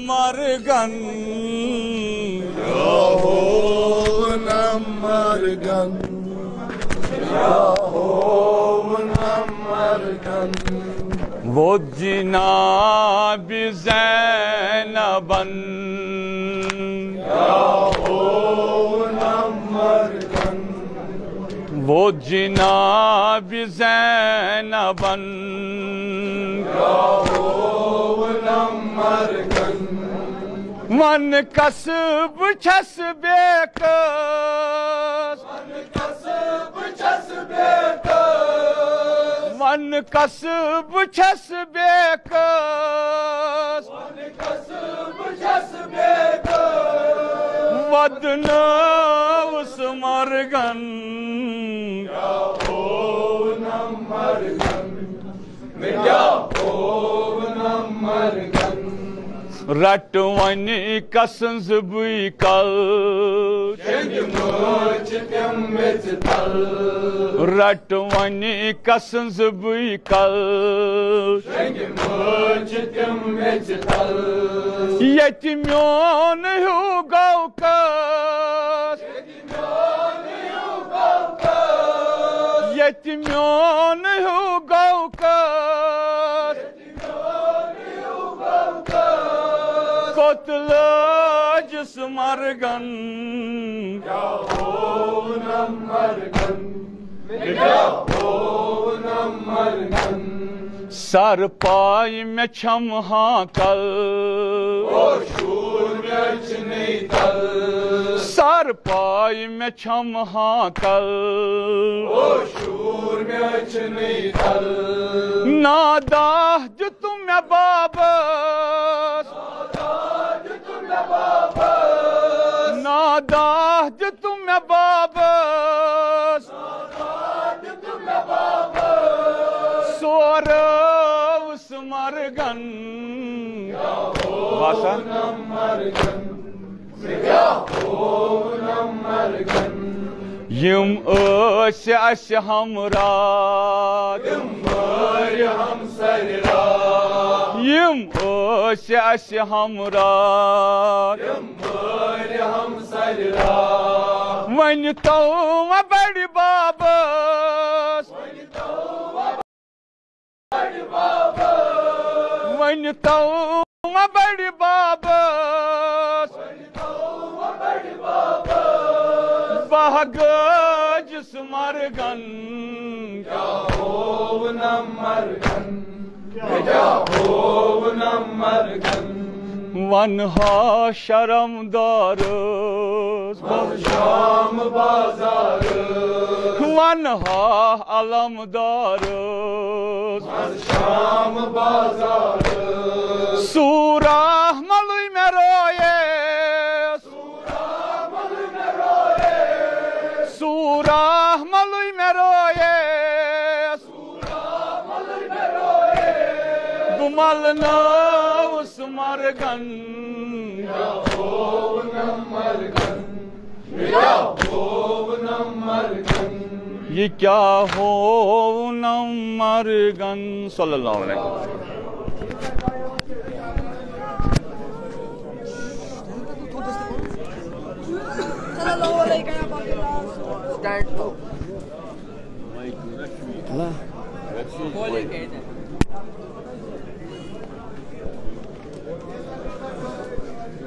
Margan Yahovna Margan Yahovna Margan Wo Cenab-ı Zeynep'an Yahovna Margan Wo Cenab-ı Zeynep'an Yahovna Margan Van kasıb kasbe kız Van kasıb kasbe kız Vadna usmargan Yahovna margan Yahovna margan Ratwani kasın zıbıykal Şengi mıçıtem meçtal Ratwani kasın zıbıykal Şengi mıçıtem meçtal Yetimyon hugavkas Yetimyon hugavkas Kotlacıs margan Yahovna margan Yahovna margan Sarpay meçam hakal Oşur meçneytal Sarpay meçam hakal Oşur meçneytal Nadah jutum me babas Nadah jutum me babas Sorav smargan Yahovna margan Yahovna margan Yım öse ase hamrat Yım var hamsarra Yım öse ase hamrat Yım var hamsarra Vani tavma badi babas Vani tavma badi babas Vani tavma badi babas Vani tavma badi babas Bahagacıs margan Yahovna margan Yahovna margan Vanha şaramdarız Şam bazarı Vanha alamdarız Şam bazarı Surah maluy meroye Surah maluy meroye Surah maluy meroye Surah maluy meroye Gumalna usmargan Yahovna margan Yahovna margan Ye kya hovna margan Sallallahu aleyhi ve sellem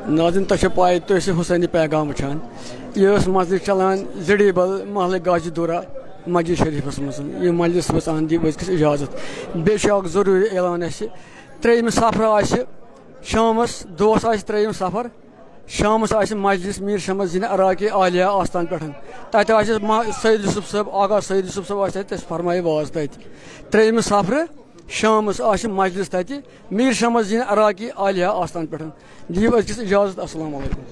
नाज़िन तश पाए तो हुसैनी पैगाम वुचान यह मजलिस चलान जड़ीबल महल गाजीदोरा मस्जिद शरीफस मज यह मजलिस आंदी वजकस इजाजत बे जरूरी ऐलान 3 सफर शामस दोस 3 सफर शामस मजलिस मीर शमस जिन अराकी आलिया आस्थान पे तत सईद यूसुफ साहब आगा सईद यूसुफ साहब फरमाए वाज तत 3 सफर शामस मजलिस तत मीर शमस जिन अराकी आलिया आस्थान पे दी वजकस इजाजत अस्सलाम वालेकुम।